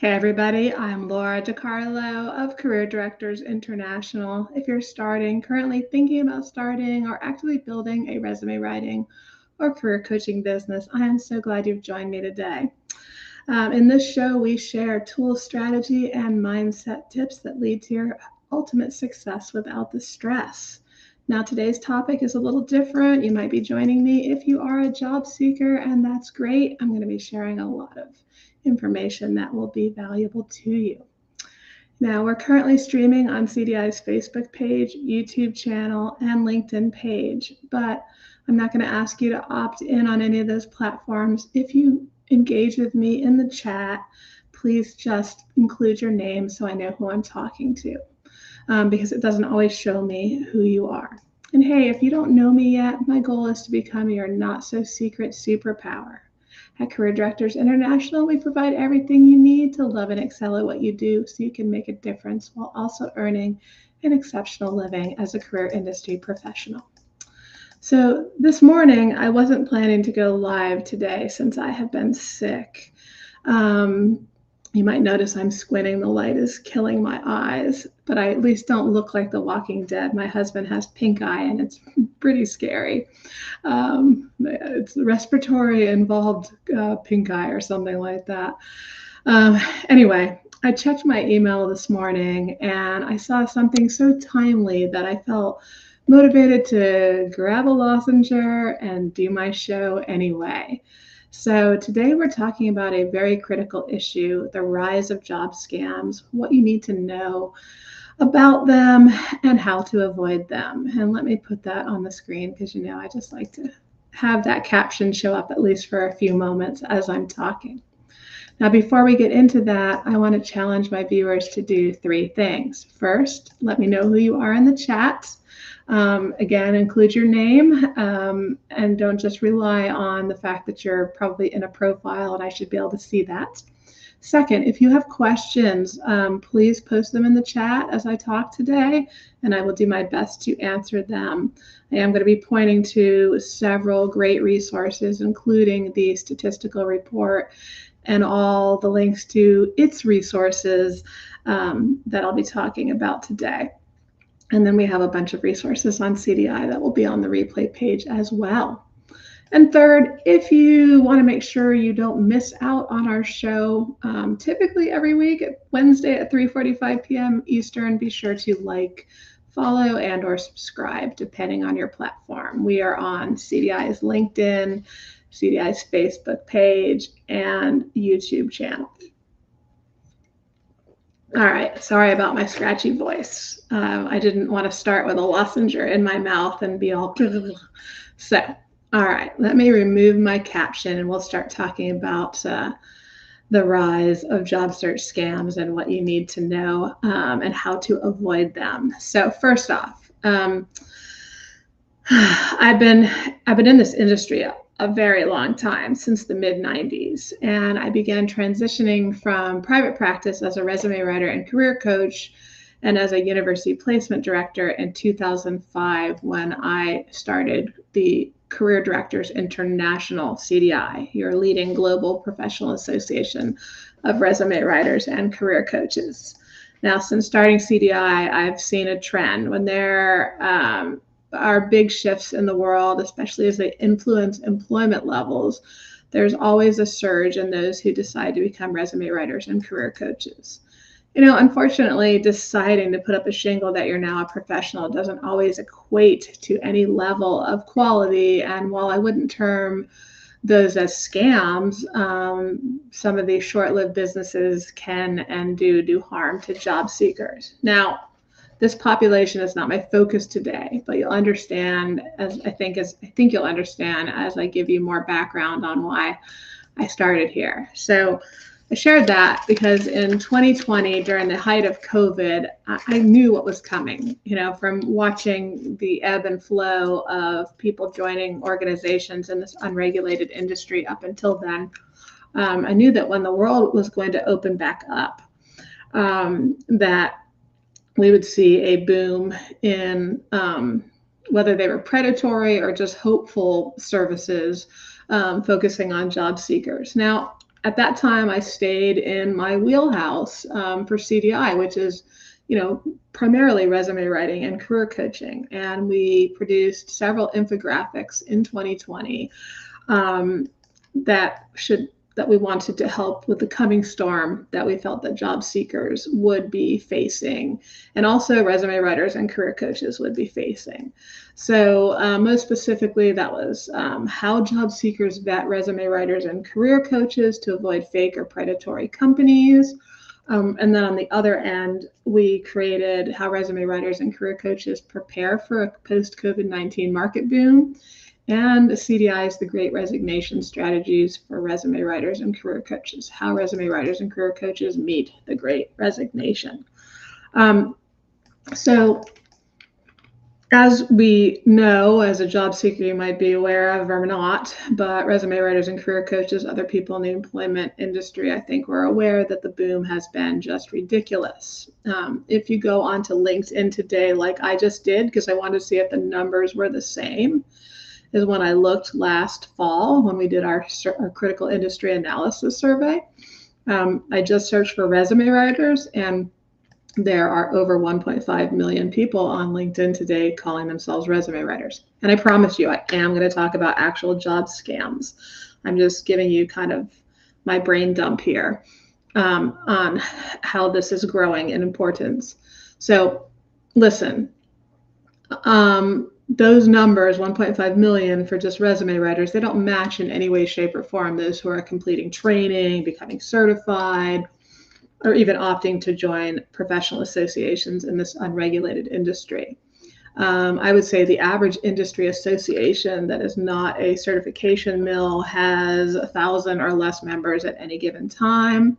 Hey everybody, I'm Laura DiCarlo of Career Directors International. If you're currently thinking about starting or actively building a resume writing or career coaching business, I am so glad you've joined me today. In this show, we share tool strategy and mindset tips that lead to your ultimate success without the stress. Now, today's topic is a little different. You might be joining me if you are a job seeker, and that's great. I'm going to be sharing a lot of information that will be valuable to you. Now, we're currently streaming on CDI's Facebook page, YouTube channel, and LinkedIn page, but I'm not going to ask you to opt in on any of those platforms. If you engage with me in the chat, please just include your name so I know who I'm talking to, because it doesn't always show me who you are. And hey, if you don't know me yet, my goal is to become your not-so-secret superpower. At Career Directors International, we provide everything you need to love and excel at what you do so you can make a difference while also earning an exceptional living as a career industry professional. So this morning, I wasn't planning to go live today since I have been sick. You might notice I'm squinting. The light is killing my eyes, but I at least don't look like the Walking Dead. My husband has pink eye, and it's pretty scary. It's respiratory involved pink eye or something like that. Anyway, I checked my email this morning, and I saw something so timely that I felt motivated to grab a lozenge and do my show anyway. So today we're talking about a very critical issue, the rise of job scams, what you need to know about them and how to avoid them. And let me put that on the screen because, I just like to have that caption show up at least for a few moments as I'm talking. Now, before we get into that, I want to challenge my viewers to do three things. First, let me know who you are in the chat. Again, include your name and don't just rely on the fact that you're probably in a profile and I should be able to see that. Second, if you have questions, please post them in the chat as I talk today, and I will do my best to answer them. I am going to be pointing to several great resources, including the statistical report and all the links to its resources that I'll be talking about today. And then we have a bunch of resources on CDI that will be on the replay page as well. And third, if you want to make sure you don't miss out on our show, typically every week, Wednesday at 3:45 p.m. Eastern, be sure to like, follow, and or subscribe, depending on your platform. We are on CDI's LinkedIn, CDI's Facebook page, and YouTube channel. All right, sorry about my scratchy voice. I didn't want to start with a lozenge in my mouth and be all so. All right, let me remove my caption and we'll start talking about the rise of job search scams and what you need to know and how to avoid them. So first off, I've been in this industry a very long time, since the mid-90s, and I began transitioning from private practice as a resume writer and career coach and as a university placement director in 2005 when I started the Career Directors International, CDI, your leading global professional association of resume writers and career coaches. Now, since starting CDI, I've seen a trend when there are big shifts in the world, especially as they influence employment levels. There's always a surge in those who decide to become resume writers and career coaches. Unfortunately, deciding to put up a shingle that you're now a professional doesn't always equate to any level of quality. And while I wouldn't term those as scams, some of these short-lived businesses can and do harm to job seekers. Now, this population is not my focus today, but you'll understand I think you'll understand as I give you more background on why I started here. So I shared that because in 2020, during the height of COVID, I knew what was coming, from watching the ebb and flow of people joining organizations in this unregulated industry up until then. I knew that when the world was going to open back up, that we would see a boom in whether they were predatory or just hopeful services focusing on job seekers. Now, at that time, I stayed in my wheelhouse for CDI, which is, primarily resume writing and career coaching. And we produced several infographics in 2020 um, that we wanted to help with the coming storm that we felt that job seekers would be facing, and also resume writers and career coaches would be facing. So most specifically, that was how job seekers vet resume writers and career coaches to avoid fake or predatory companies. And then on the other end, we created how resume writers and career coaches prepare for a post-COVID-19 market boom, and the CDI's The Great Resignation Strategies for Resume Writers and Career Coaches, how resume writers and career coaches meet the Great Resignation. So as we know, as a job seeker, you might be aware of or not, but resume writers and career coaches, other people in the employment industry, I think we're aware that the boom has been just ridiculous. If you go onto LinkedIn today, like I just did, because I wanted to see if the numbers were the same, is when I looked last fall when we did our critical industry analysis survey. I just searched for resume writers, and there are over 1.5 million people on LinkedIn today calling themselves resume writers. And I promise you, I am going to talk about actual job scams. I'm just giving you kind of my brain dump here on how this is growing in importance. So listen, those numbers, 1.5 million for just resume writers, they don't match in any way, shape, or form those who are completing training, becoming certified, or even opting to join professional associations in this unregulated industry. I would say the average industry association that is not a certification mill has 1,000 or less members at any given time.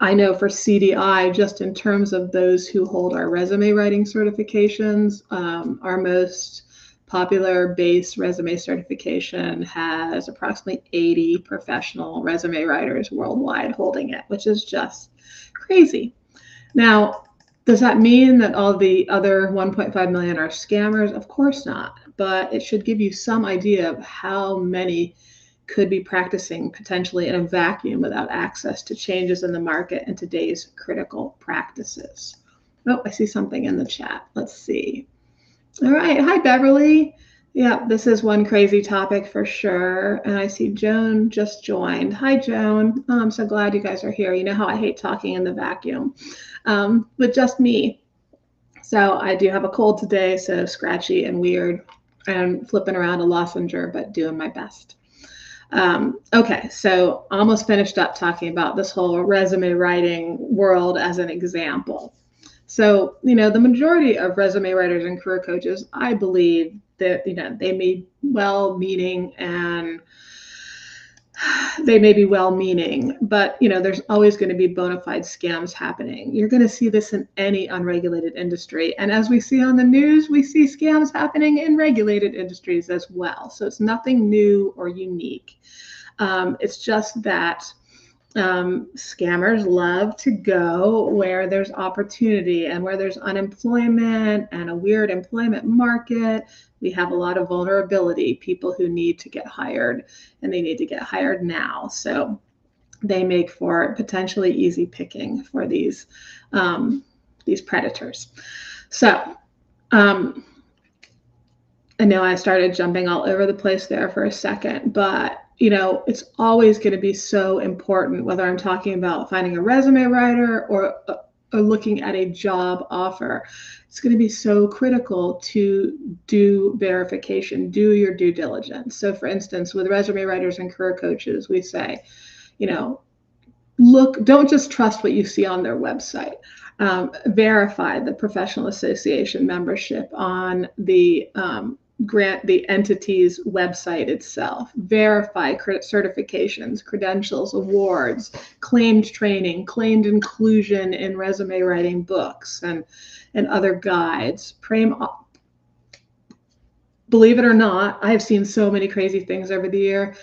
I know for CDI, just in terms of those who hold our resume writing certifications, our most popular base resume certification has approximately 80 professional resume writers worldwide holding it, which is just crazy. Now, does that mean that all the other 1.5 million are scammers? Of course not, but it should give you some idea of how many could be practicing potentially in a vacuum without access to changes in the market and today's critical practices. Oh, I see something in the chat. Let's see. All right. Hi, Beverly. Yeah, this is one crazy topic for sure. And I see Joan just joined. Hi, Joan. Oh, I'm so glad you guys are here. You know how I hate talking in the vacuum with just me. So I do have a cold today, so scratchy and weird and flipping around a lozenge, but doing my best. Okay, so almost finished up talking about this whole resume writing world as an example. So, the majority of resume writers and career coaches, I believe that, they may be well-meaning, but, there's always going to be bona fide scams happening. You're going to see this in any unregulated industry. And as we see on the news, we see scams happening in regulated industries as well. So it's nothing new or unique. It's just that scammers love to go where there's opportunity and where there's unemployment and a weird employment market. We have a lot of vulnerability, people who need to get hired, and they need to get hired now. So they make for potentially easy picking for these predators. So I know I started jumping all over the place there for a second, but it's always going to be so important, whether I'm talking about finding a resume writer or looking at a job offer. It's going to be so critical to do verification, do your due diligence. So for instance, with resume writers and career coaches, we say, don't just trust what you see on their website. Verify the professional association membership on the entity's website itself. Verify certifications, credentials, awards, claimed training, claimed inclusion in resume writing books and other guides. Believe it or not, I have seen so many crazy things over the year.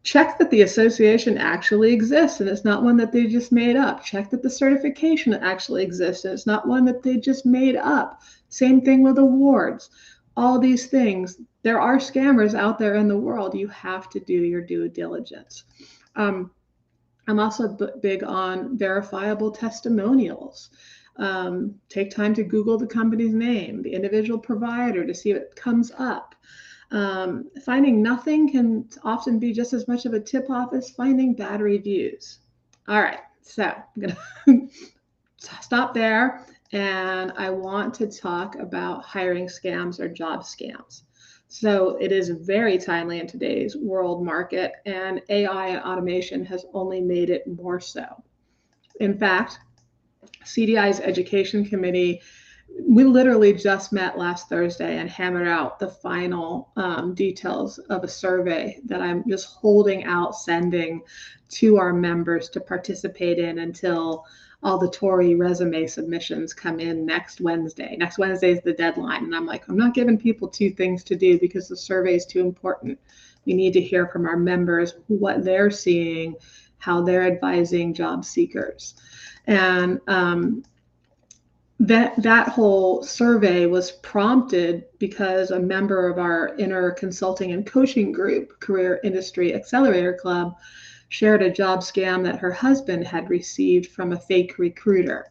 Check that the association actually exists and it's not one that they just made up. Check that the certification actually exists and it's not one that they just made up. Same thing with awards. All these things, there are scammers out there in the world. You have to do your due diligence. I'm also big on verifiable testimonials. Take time to Google the company's name, the individual provider, to see what comes up. Finding nothing can often be just as much of a tip-off as finding bad reviews. All right, so I'm going to stop there, and I want to talk about hiring scams or job scams. So it is very timely in today's world market, and AI and automation has only made it more so. In fact, CDI's education committee, we literally just met last Thursday and hammered out the final details of a survey that I'm just holding out, sending to our members to participate in until all the Tory resume submissions come in next Wednesday. Next Wednesday is the deadline. And I'm like, I'm not giving people 2 things to do because the survey is too important. We need to hear from our members what they're seeing, how they're advising job seekers. And that whole survey was prompted because a member of our inner consulting and coaching group, Career Industry Accelerator Club, shared a job scam that her husband had received from a fake recruiter.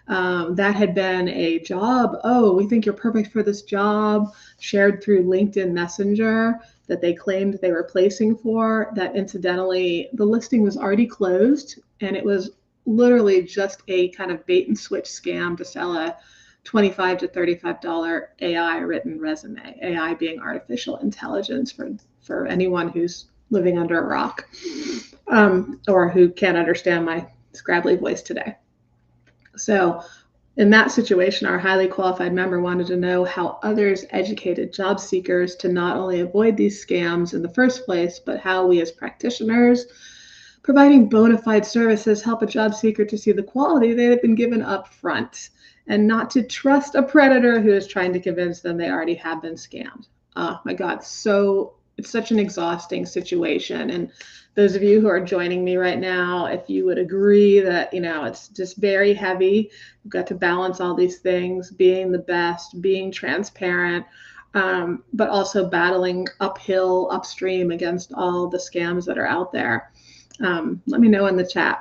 That had been a job. Oh, we think you're perfect for this job, shared through LinkedIn Messenger, that they claimed they were placing for, that incidentally, the listing was already closed, and it was literally just a kind of bait and switch scam to sell a $25 to $35 AI written resume, AI being artificial intelligence for anyone who's living under a rock, or who can't understand my scrabbly voice today. So in that situation, our highly qualified member wanted to know how others educated job seekers to not only avoid these scams in the first place, but how we as practitioners providing bona fide services help a job seeker to see the quality they have been given up front and not to trust a predator who is trying to convince them they already have been scammed. Oh my God, so it's such an exhausting situation. And those of you who are joining me right now, if you would agree that, it's just very heavy, we've got to balance all these things, being the best, being transparent, but also battling upstream against all the scams that are out there. Let me know in the chat.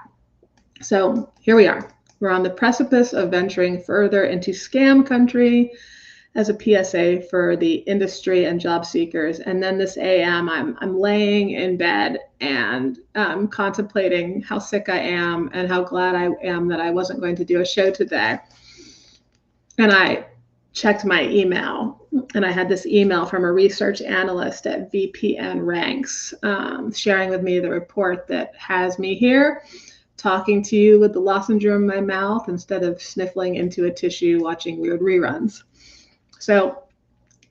So here we are. We're on the precipice of venturing further into scam country as a PSA for the industry and job seekers. And then this AM, I'm laying in bed and contemplating how sick I am and how glad I am that I wasn't going to do a show today. And I checked my email, and I had this email from a research analyst at VPNRanks sharing with me the report that has me here talking to you with the lozenge in my mouth instead of sniffling into a tissue watching weird reruns. So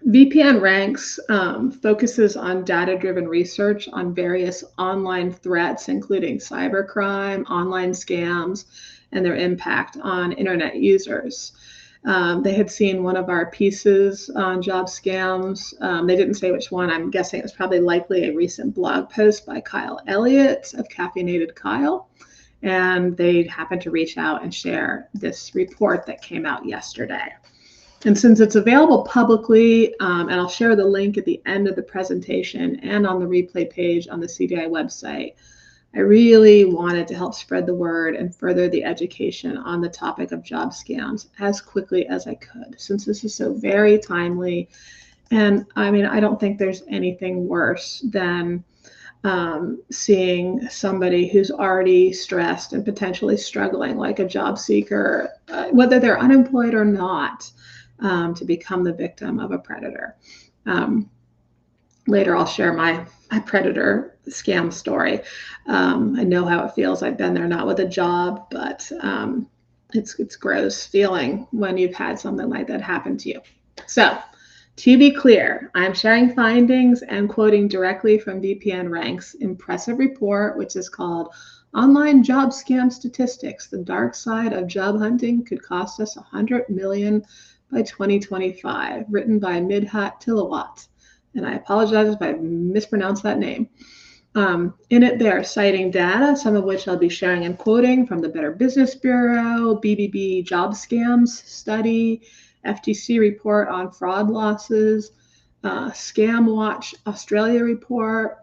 VPNRanks focuses on data-driven research on various online threats, including cybercrime, online scams, and their impact on internet users. They had seen one of our pieces on job scams. They didn't say which one. I'm guessing it was probably likely a recent blog post by Kyle Elliott of Caffeinated Kyle. And they happened to reach out and share this report that came out yesterday. And since it's available publicly, and I'll share the link at the end of the presentation and on the replay page on the CDI website, I really wanted to help spread the word and further the education on the topic of job scams as quickly as I could, since this is so very timely. And I mean, I don't think there's anything worse than seeing somebody who's already stressed and potentially struggling, like a job seeker, whether they're unemployed or not, to become the victim of a predator. Later, I'll share my predator scam story. I know how it feels. I've been there, not with a job, but it's gross feeling when you've had something like that happen to you. So, to be clear, I'm sharing findings and quoting directly from VPNRanks' impressive report, which is called Online Job Scam Statistics. The Dark Side of Job Hunting Could Cost Us $100 million by 2025, written by Midhat Tilawat. And I apologize if I mispronounced that name. In it, they're citing data, some of which I'll be sharing and quoting from the Better Business Bureau, BBB Job Scams Study, FTC report on fraud losses, Scam Watch Australia report,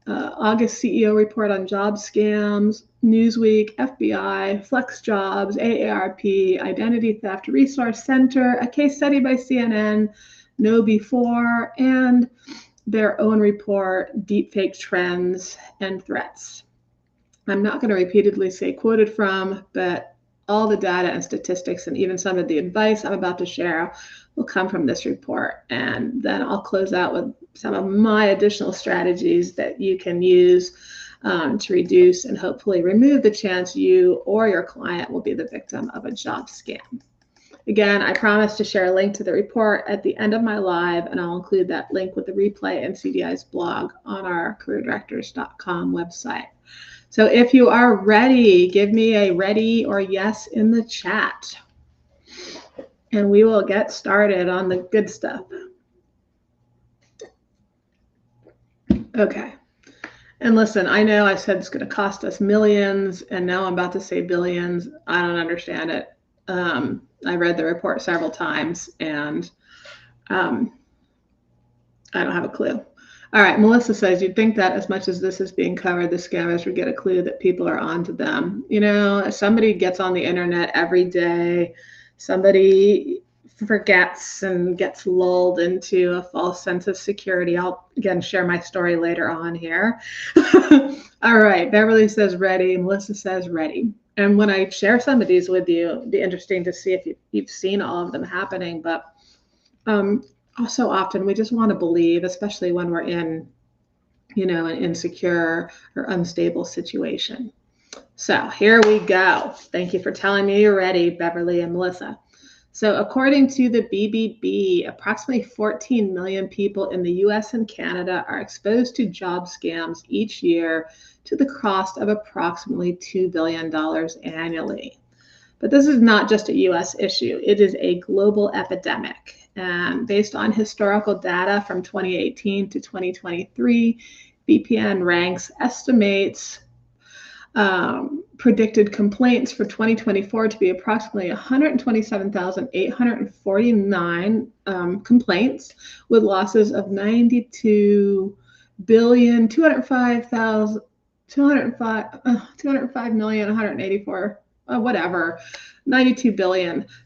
August CEO report on job scams, Newsweek, FBI, Flex Jobs, AARP, Identity Theft Resource Center, a case study by CNN, KnowBe4, and their own report, Deepfake Trends and Threats. I'm not going to repeatedly say quoted from, but all the data and statistics and even some of the advice I'm about to share will come from this report. And then I'll close out with some of my additional strategies that you can use to reduce and hopefully remove the chance you or your client will be the victim of a job scam. Again, I promise to share a link to the report at the end of my live, and I'll include that link with the replay and CDI's blog on our careerdirectors.com website. So if you are ready, give me a ready or yes in the chat, and we will get started on the good stuff. Okay. And listen, I know I said it's going to cost us millions, and now I'm about to say billions. I don't understand it. I read the report several times, and I don't have a clue. All right, Melissa says, you'd think that as much as this is being covered, the scammers would get a clue that people are onto them. You know, somebody gets on the internet every day, somebody forgets and gets lulled into a false sense of security. I'll, again, share my story later on here. All right, Beverly says ready, Melissa says ready. And when I share some of these with you, it'd be interesting to see if you've seen all of them happening. But so often we just want to believe, especially when we're in, you know, an insecure or unstable situation. So here we go. Thank you for telling me you're ready, Beverly and Melissa. So according to the BBB, approximately 14 million people in the US and Canada are exposed to job scams each year to the cost of approximately $2 billion annually. But this is not just a US issue. It is a global epidemic. And based on historical data from 2018 to 2023, VPNRanks estimates predicted complaints for 2024 to be approximately 127,849 complaints, with losses of 92 billion.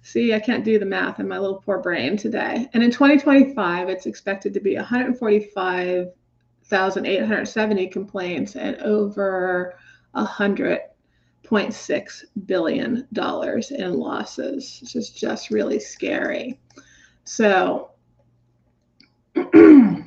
See, I can't do the math in my little poor brain today. And in 2025, it's expected to be 145,870 complaints and over $100.6 billion in losses. This is just really scary. So with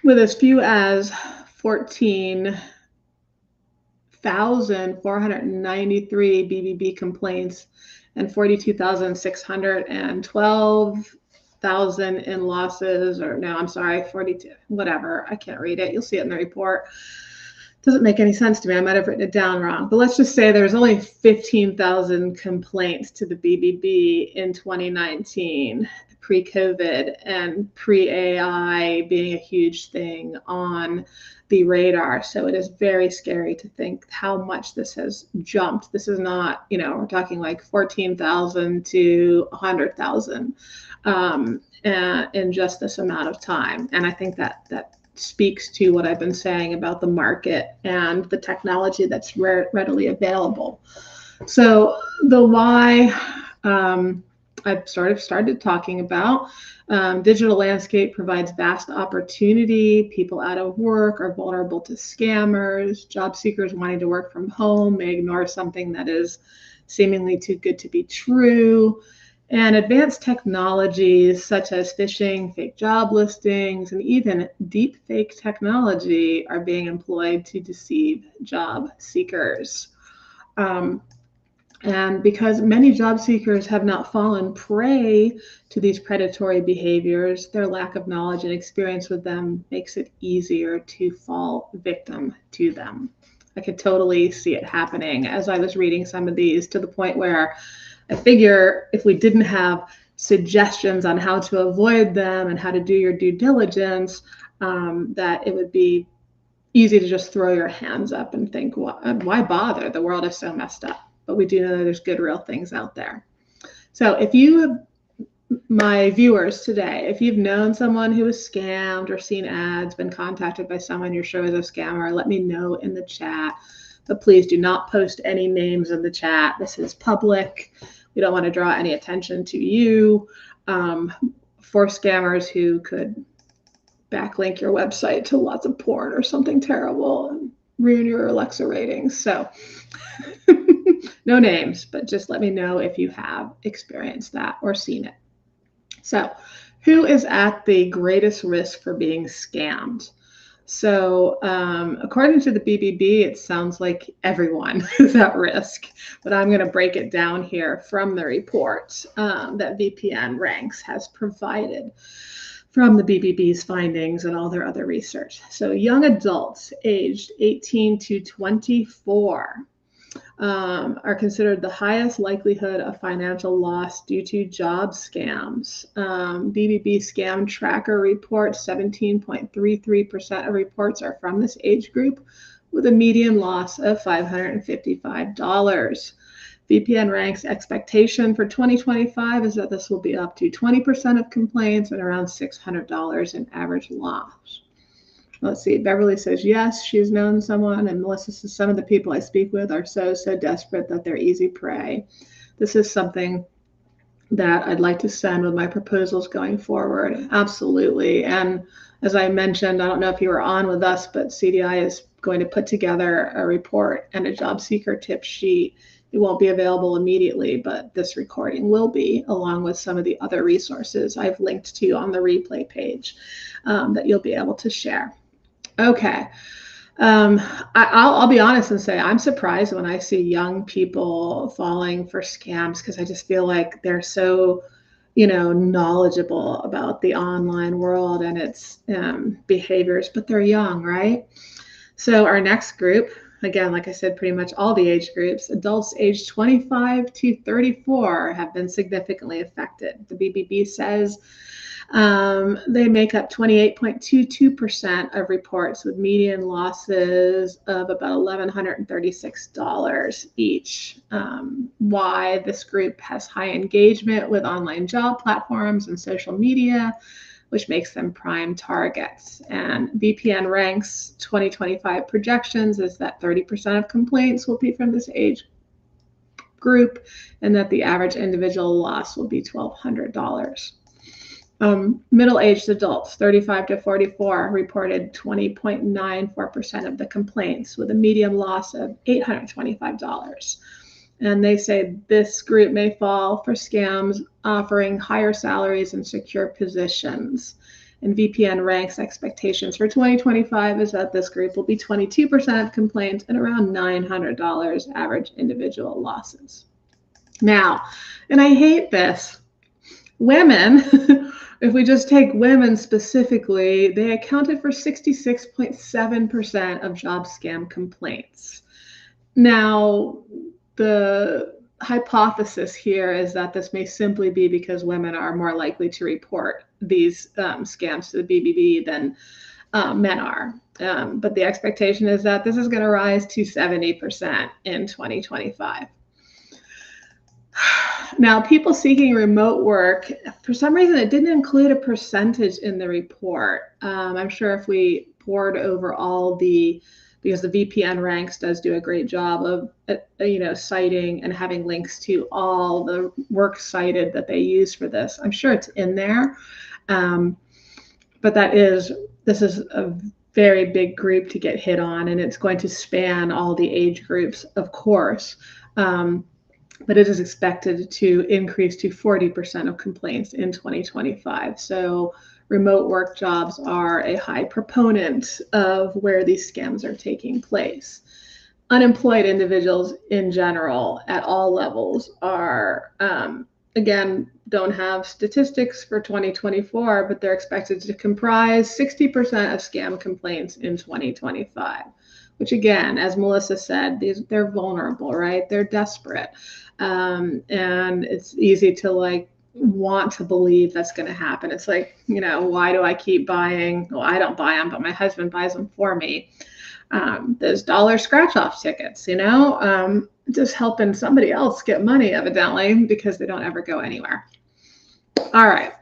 as few as 14,493 BBB complaints and 42,612,000 in losses, or no, I'm sorry, 42, whatever. I can't read it. You'll see it in the report. Doesn't make any sense to me. I might have written it down wrong, but let's just say there's only 15,000 complaints to the BBB in 2019, pre-COVID and pre-AI being a huge thing on the radar. So it is very scary to think how much this has jumped. This is not, you know, we're talking like 14,000 to 100,000 in just this amount of time. And I think that speaks to what I've been saying about the market and the technology that's readily available. So the why I've sort of started talking about. Digital landscape provides vast opportunity. People out of work are vulnerable to scammers. Job seekers wanting to work from home may ignore something that is seemingly too good to be true. And advanced technologies such as phishing, fake job listings, and even deep fake technology are being employed to deceive job seekers. And because many job seekers have not fallen prey to these predatory behaviors, their lack of knowledge and experience with them makes it easier to fall victim to them. I could totally see it happening as I was reading some of these, to the point where I figure if we didn't have suggestions on how to avoid them and how to do your due diligence, that it would be easy to just throw your hands up and think, why bother? The world is so messed up. But we do know that there's good, real things out there. So if you my viewers today, if you've known someone who was scammed or seen ads, been contacted by someone you're sure is a scammer, let me know in the chat. But please do not post any names in the chat. This is public. We don't want to draw any attention to you for scammers who could backlink your website to lots of porn or something terrible and ruin your Alexa ratings. So no names, but just let me know if you have experienced that or seen it. So who is at the greatest risk for being scammed? So according to the BBB, it sounds like everyone is at risk, but I'm going to break it down here from the report that VPNRanks has provided from the BBB's findings and all their other research. So young adults aged 18 to 24 are considered the highest likelihood of financial loss due to job scams. BBB Scam Tracker reports 17.33% of reports are from this age group, with a median loss of $555. VPNRanks expectation for 2025 is that this will be up to 20% of complaints and around $600 in average loss. Let's see, Beverly says yes, she's known someone, and Melissa says some of the people I speak with are so desperate that they're easy prey. This is something that I'd like to send with my proposals going forward. Absolutely. And as I mentioned, I don't know if you were on with us, but CDI is going to put together a report and a job seeker tip sheet. It won't be available immediately, but this recording will be, along with some of the other resources I've linked to on the replay page that you'll be able to share. Okay. I'll be honest and say I'm surprised when I see young people falling for scams, because I just feel like they're so, knowledgeable about the online world and its behaviors, but they're young, right? So our next group, again, like I said, pretty much all the age groups, adults aged 25 to 34 have been significantly affected. The BBB says they make up 28.22% of reports, with median losses of about $1,136 each. Why this group has high engagement with online job platforms and social media, which makes them prime targets. And VPNRanks 2025 projections is that 30% of complaints will be from this age group, and that the average individual loss will be $1,200. Middle-aged adults, 35 to 44, reported 20.94% of the complaints, with a median loss of $825. And they say this group may fall for scams offering higher salaries and secure positions. And VPNRanks expectations for 2025 is that this group will be 22% of complaints and around $900 average individual losses. Now, and I hate this, women, if we just take women specifically, they accounted for 66.7% of job scam complaints. Now, the hypothesis here is that this may simply be because women are more likely to report these scams to the BBB than men are. But the expectation is that this is going to rise to 70% in 2025. Now, people seeking remote work, for some reason, it didn't include a percentage in the report. I'm sure if we poured over all because the VPNRanks does do a great job of, citing and having links to all the work cited that they use for this. I'm sure it's in there, but this is a very big group to get hit on, and it's going to span all the age groups, of course. But it is expected to increase to 40% of complaints in 2025. So remote work jobs are a high proponent of where these scams are taking place. Unemployed individuals in general at all levels are, again, don't have statistics for 2024, but they're expected to comprise 60% of scam complaints in 2025. Which again, as Melissa said, they're vulnerable, right? They're desperate. And it's easy to want to believe that's going to happen. It's like, why do I keep buying? Well, I don't buy them, but my husband buys them for me. Those dollar scratch-off tickets, just helping somebody else get money, evidently, because they don't ever go anywhere. All right,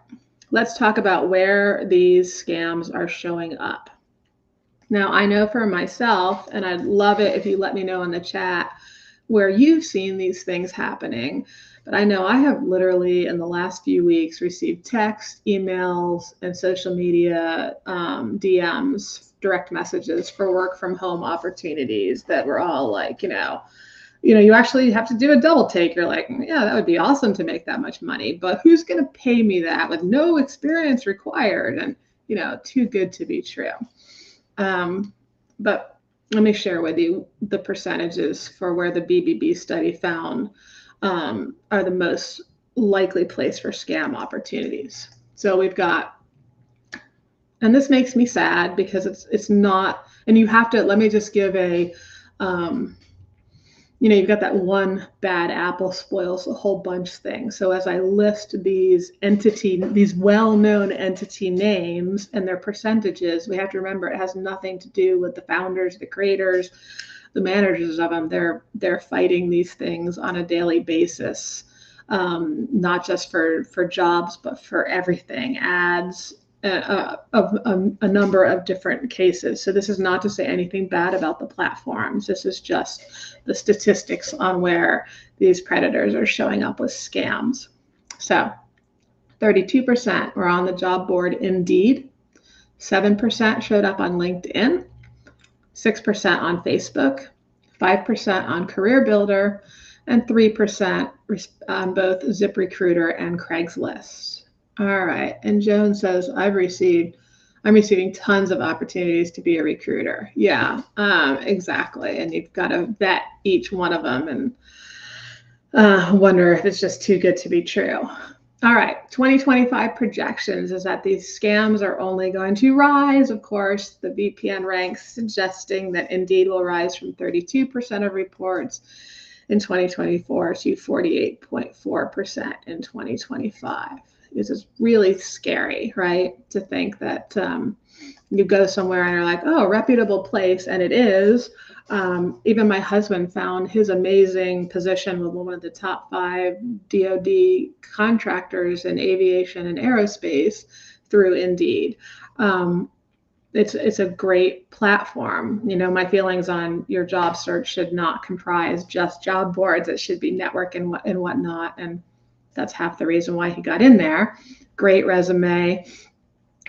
let's talk about where these scams are showing up. Now, I know for myself, and I'd love it if you let me know in the chat where you've seen these things happening. But I know I have literally in the last few weeks received texts, emails, and social media DMs, direct messages for work from home opportunities that were all like, you actually have to do a double take. You're like, yeah, that would be awesome to make that much money, but who's going to pay me that with no experience required? And, too good to be true. But let me share with you the percentages for where the BBB study found are the most likely place for scam opportunities. So we've got, and this makes me sad because it's not, and you have to, let me just give a, you've got that one bad apple spoils a whole bunch thing. So as I list these well-known entity names and their percentages, we have to remember it has nothing to do with the founders, the creators, the managers of them. They're fighting these things on a daily basis, not just for jobs, but for everything, ads, of a number of different cases. So this is not to say anything bad about the platforms. This is just the statistics on where these predators are showing up with scams. So 32% were on the job board Indeed, 7% showed up on LinkedIn, 6% on Facebook, 5% on Career Builder, and 3% on both ZipRecruiter and Craigslist. All right. And Joan says, I'm receiving tons of opportunities to be a recruiter. Yeah, exactly. And you've got to vet each one of them and wonder if it's just too good to be true. All right. 2025 projections is that these scams are only going to rise. Of course, the VPNRanks suggesting that Indeed will rise from 32% of reports in 2024 to 48.4% in 2025. This is really scary, right? To think that you go somewhere and you're like, oh, reputable place, and it is. Even my husband found his amazing position with one of the top 5 DoD contractors in aviation and aerospace through Indeed. It's a great platform. My feelings on your job search should not comprise just job boards. It should be network and whatnot. And that's half the reason why he got in there. Great resume,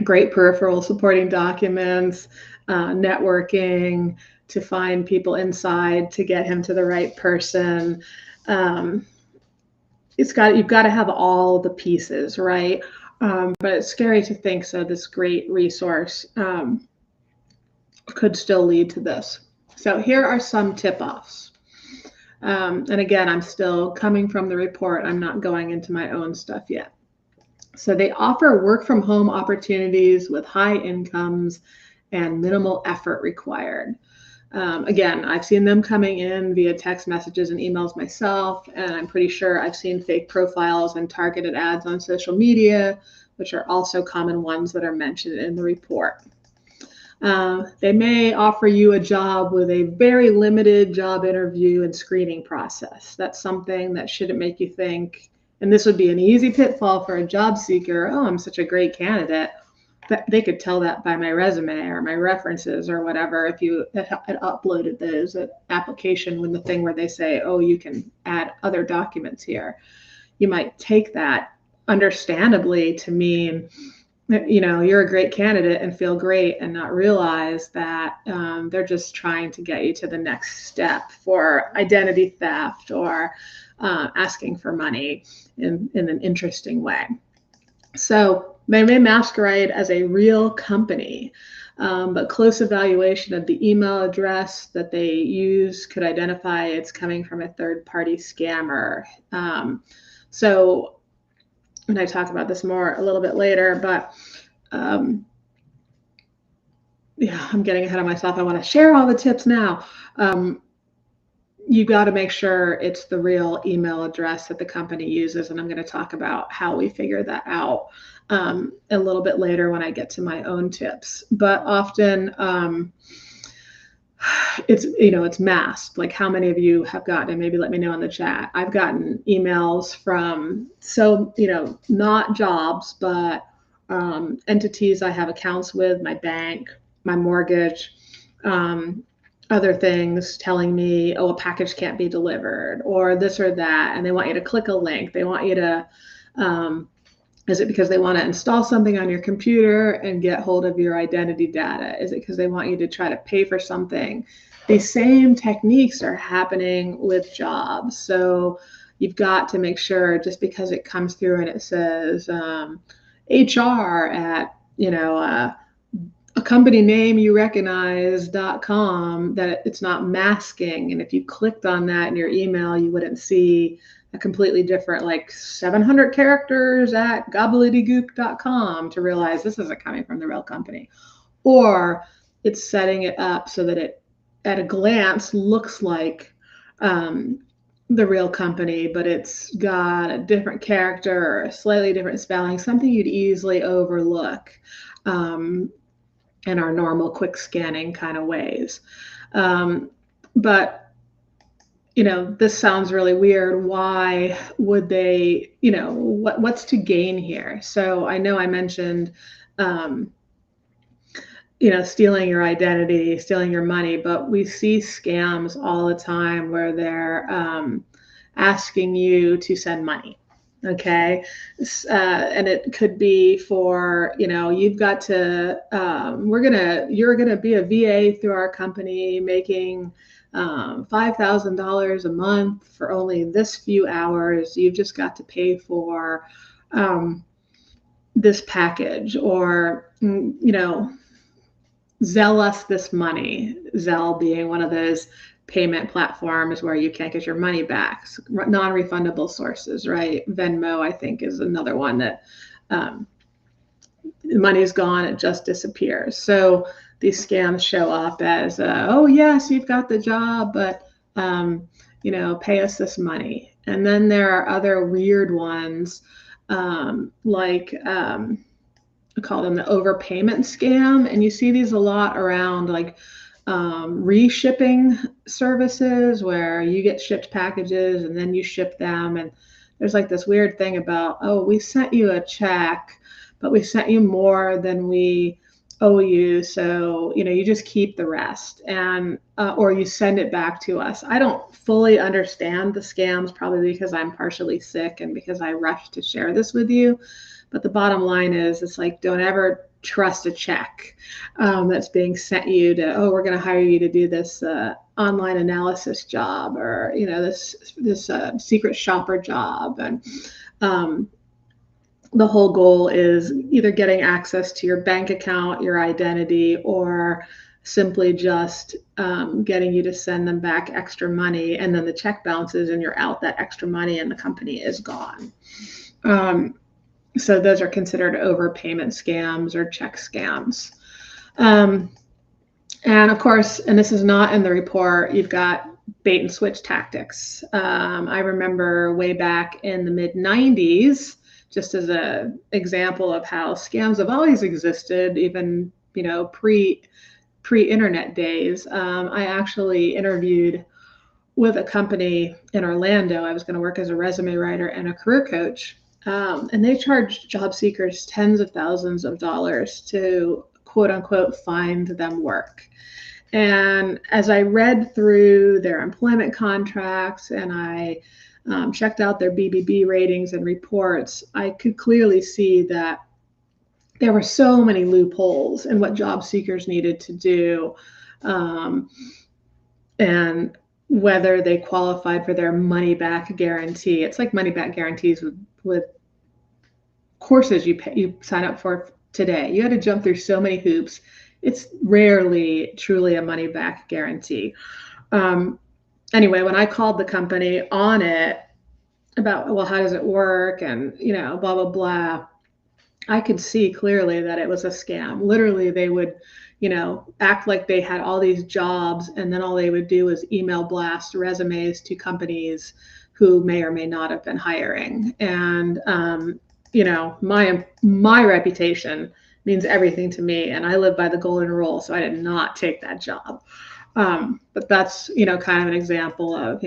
great peripheral supporting documents, networking to find people inside to get him to the right person. You've got to have all the pieces, right? But it's scary to think so this great resource could still lead to this. So here are some tip-offs. And again, I'm still coming from the report. I'm not going into my own stuff yet. So they offer work from home opportunities with high incomes and minimal effort required. Again, I've seen them coming in via text messages and emails myself, and I'm pretty sure I've seen fake profiles and targeted ads on social media, which are also common ones that are mentioned in the report. They may offer you a job with a very limited job interview and screening process. That's something that shouldn't make you think, and this would be an easy pitfall for a job seeker, oh, I'm such a great candidate. But they could tell that by my resume or my references or whatever if you had uploaded those application when the thing where they say, oh, you can add other documents here. You might take that understandably to mean you're a great candidate and feel great and not realize that they're just trying to get you to the next step for identity theft or asking for money in an interesting way. So they may masquerade as a real company, but close evaluation of the email address that they use could identify it's coming from a third-party scammer. So and I talk about this more a little bit later, but yeah, I'm getting ahead of myself. I want to share all the tips now. You got to make sure it's the real email address that the company uses, and I'm going to talk about how we figure that out a little bit later when I get to my own tips. But often it's, it's masked. Like, how many of you have gotten, and maybe let me know in the chat. I've gotten emails from, so, not jobs, but entities I have accounts with, my bank, my mortgage, other things telling me, oh, a package can't be delivered or this or that. And they want you to click a link. They want you to, is it because they want to install something on your computer and get hold of your identity data? Is it because they want you to try to pay for something? These same techniques are happening with jobs. So you've got to make sure, just because it comes through and it says HR at, a company name you recognize.com, that it's not masking. And if you clicked on that in your email, you wouldn't see a completely different, like 700 characters at gobbledygook.com to realize this isn't coming from the real company. Or it's setting it up so that it, at a glance, looks like the real company, but it's got a different character or a slightly different spelling, something you'd easily overlook in our normal quick scanning kind of ways. But this sounds really weird. Why would they, what's to gain here? So I know I mentioned, stealing your identity, stealing your money, but we see scams all the time where they're asking you to send money. Okay. And it could be for, you've got to, you're going to be a VA through our company making $5,000 a month for only this few hours. You've just got to pay for this package, or, Zelle us this money. Zelle being one of those payment platforms where you can't get your money back. Non-refundable sources, right? Venmo, I think, is another one that the money's gone, it just disappears. So these scams show up as, oh yes, you've got the job, but pay us this money. And then there are other weird ones, like I call them the overpayment scam. And you see these a lot around, like reshipping services, where you get shipped packages and then you ship them. And there's like this weird thing about, oh, we sent you a check, but we sent you more than we owe you. So, you just keep the rest, and or you send it back to us. I don't fully understand the scams, probably because I'm partially sick and because I rushed to share this with you. But the bottom line is, it's like, don't ever trust a check that's being sent you to, oh, we're going to hire you to do this online analysis job, or, this secret shopper job. And the whole goal is either getting access to your bank account, your identity, or simply just getting you to send them back extra money. And then the check bounces and you're out that extra money and the company is gone. So those are considered overpayment scams or check scams. And of course, and this is not in the report, you've got bait and switch tactics. I remember way back in the mid-90s, just as an example of how scams have always existed, even pre-internet days. I actually interviewed with a company in Orlando. I was going to work as a resume writer and a career coach. And they charged job seekers tens of thousands of dollars to, quote unquote, find them work. And as I read through their employment contracts and I checked out their BBB ratings and reports, I could clearly see that there were so many loopholes in what job seekers needed to do, and whether they qualified for their money back guarantee. It's like money back guarantees with courses you sign up for today. You had to jump through so many hoops. It's rarely truly a money back guarantee. Anyway, when I called the company on it about, well, how does it work? And, blah, blah, blah. I could see clearly that it was a scam. Literally, they would, act like they had all these jobs, and then all they would do is email blast resumes to companies who may or may not have been hiring. And, my reputation means everything to me, and I live by the golden rule, so I did not take that job. But that's, kind of an example of,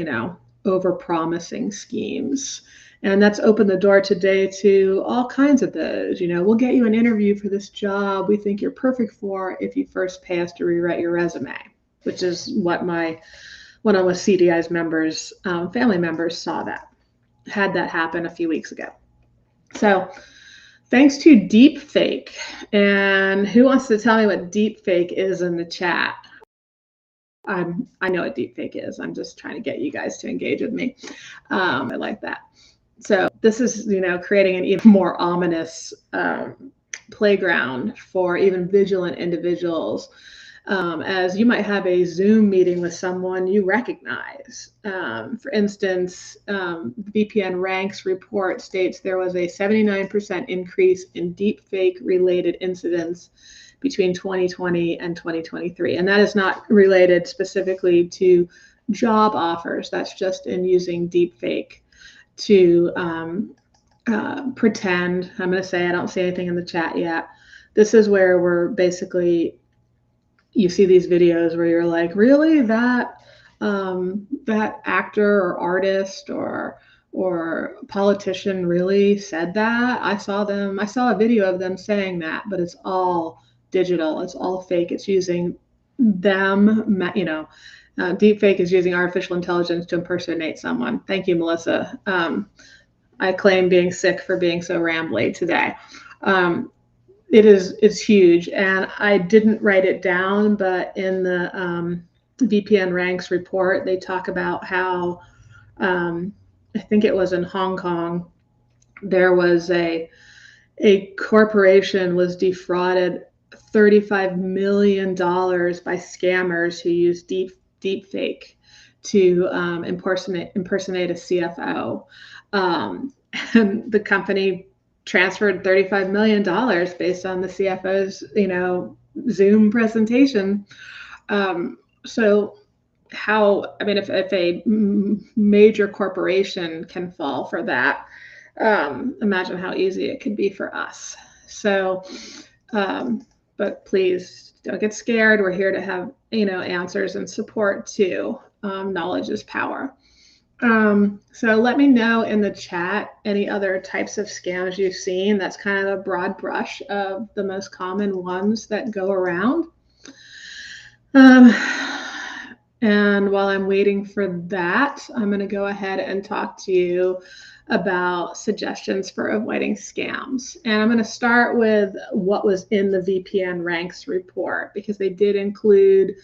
over-promising schemes. And that's opened the door today to all kinds of those. We'll get you an interview for this job we think you're perfect for if you first pay us to rewrite your resume, which is what one of CDI's members, family members, had that happen a few weeks ago. So thanks to deepfake. And who wants to tell me what deepfake is in the chat? I know what deepfake is. I'm just trying to get you guys to engage with me. I like that. So this is, creating an even more ominous playground for even vigilant individuals, as you might have a Zoom meeting with someone you recognize. For instance, VPNRanks report states there was a 79% increase in deepfake related incidents between 2020 and 2023. And that is not related specifically to job offers. That's just in using deepfake to pretend. I'm going to say, I don't see anything in the chat yet. This is where we're basically, you see these videos where you're like, really, that actor or artist or politician really said that? I saw a video of them saying that, but it's all digital. It's all fake. It's using them, deepfake is using artificial intelligence to impersonate someone. Thank you, Melissa. I claim being sick for being so rambly today. It's huge, and I didn't write it down, but in the VPNRanks report, they talk about how I think it was in Hong Kong, there was a corporation was defrauded $35 million by scammers who used deepfake to impersonate a CFO. And the company transferred $35 million based on the CFO's, Zoom presentation. So if a major corporation can fall for that, imagine how easy it could be for us. So, but please don't get scared. We're here to have, answers and support too. Knowledge is power. So let me know in the chat any other types of scams you've seen. That's kind of a broad brush of the most common ones that go around. And while I'm waiting for that, I'm going to go ahead and talk to you about suggestions for avoiding scams. And I'm going to start with what was in the VPNRanks report, because they did include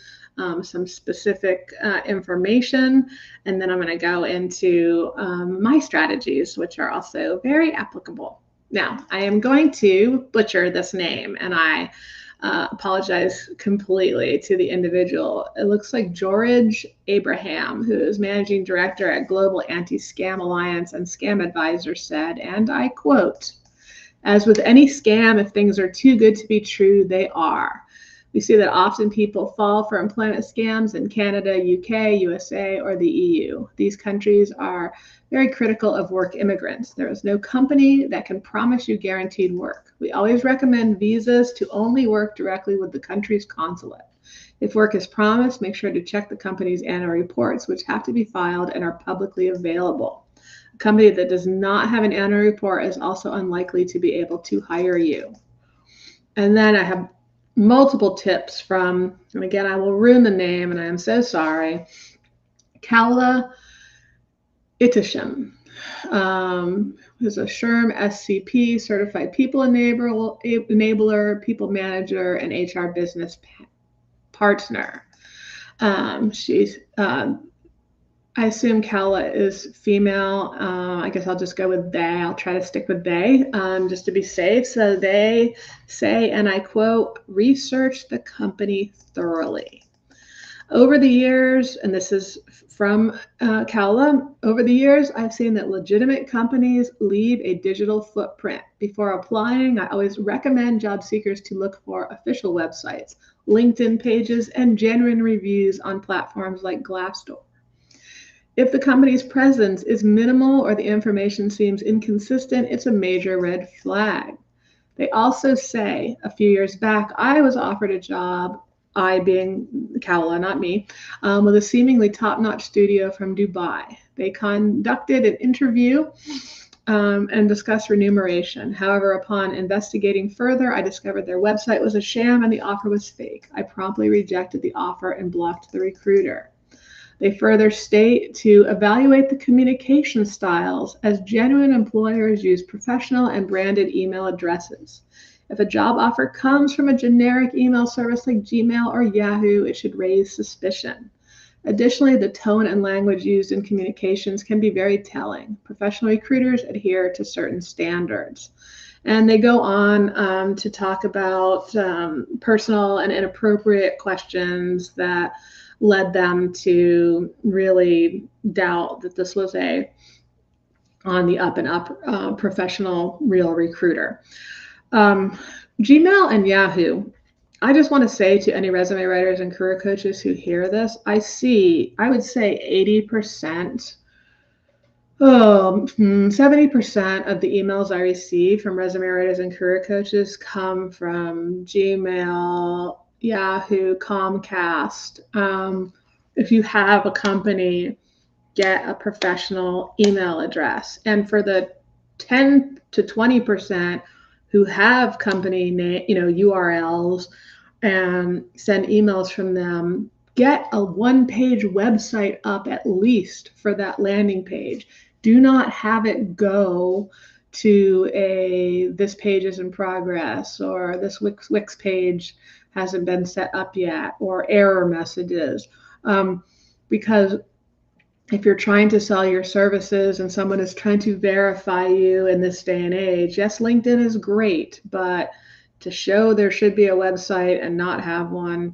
some specific information. And then I'm going to go into my strategies, which are also very applicable. Now, I am going to butcher this name, and I apologize completely to the individual. It looks like George Abraham, who is managing director at Global Anti-Scam Alliance and Scam Advisor, said, and I quote, "As with any scam, if things are too good to be true, they are. We see that often people fall for employment scams in Canada, UK, USA, or the EU. These countries are very critical of work immigrants. There is no company that can promise you guaranteed work. We always recommend visas to only work directly with the country's consulate. If work is promised, make sure to check the company's annual reports, which have to be filed and are publicly available. A company that does not have an annual report is also unlikely to be able to hire you." And then I have multiple tips from, and again, I will ruin the name, and I am so sorry, Kaula Itisham, who's a SHRM SCP, Certified People Enabler, People Manager, and HR Business Partner. She's, I assume Kaula is female. I guess I'll just go with they. I'll try to stick with they, just to be safe. So they say, and I quote, "Research the company thoroughly. Over the years," and this is from Kaula, "over the years, I've seen that legitimate companies leave a digital footprint. Before applying, I always recommend job seekers to look for official websites, LinkedIn pages, and genuine reviews on platforms like Glassdoor. If the company's presence is minimal or the information seems inconsistent, it's a major red flag." They also say, "A few years back, I was offered a job I being Kaula, not me, with a seemingly top-notch studio from Dubai. They conducted an interview and discussed remuneration. However, upon investigating further, I discovered their website was a sham and the offer was fake. I promptly rejected the offer and blocked the recruiter. They further state to evaluate the communication styles, as genuine employers use professional and branded email addresses. If a job offer comes from a generic email service like Gmail or Yahoo, it should raise suspicion. Additionally, the tone and language used in communications can be very telling. Professional recruiters adhere to certain standards. And they go on to talk about personal and inappropriate questions that led them to really doubt that this was on the up and up professional real recruiter. Gmail and Yahoo. I just want to say to any resume writers and career coaches who hear this, I would say 80%, 70% of the emails I receive from resume writers and career coaches come from Gmail, Yahoo, Comcast. If you have a company, get a professional email address. And for the 10 to 20% who have company name, URLs, and send emails from them, get a one-page website up at least for that landing page. Do not have it go to this page is in progress, or this Wix page hasn't been set up yet, or error messages. Because if you're trying to sell your services and someone is trying to verify you in this day and age, yes, LinkedIn is great, but to show there should be a website and not have one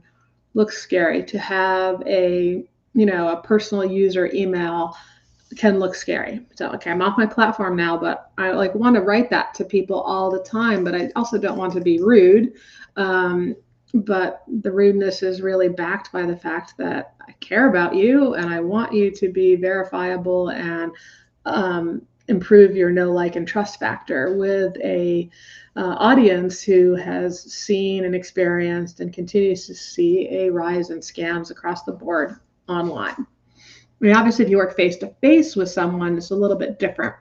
looks scary. To have a personal user email can look scary. So, okay, I'm off my platform now, but I want to write that to people all the time, but I also don't want to be rude. But the rudeness is really backed by the fact that I care about you and I want you to be verifiable and improve your know, like, and trust factor with a audience who has seen and experienced and continues to see a rise in scams across the board online. I mean, obviously, if you work face-to-face with someone, it's a little bit different.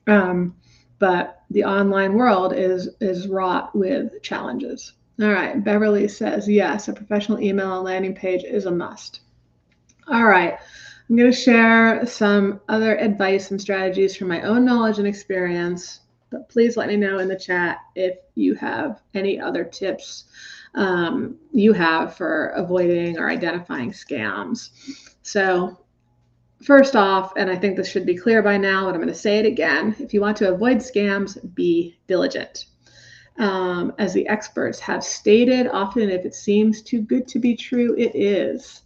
But the online world is wrought with challenges. All right, Beverly says, yes, a professional email and landing page is a must. All right, I'm going to share some other advice and strategies from my own knowledge and experience, but please let me know in the chat if you have any other tips you have for avoiding or identifying scams. So first off, and I think this should be clear by now, but I'm going to say it again, if you want to avoid scams, be diligent. As the experts have stated, often if it seems too good to be true, it is.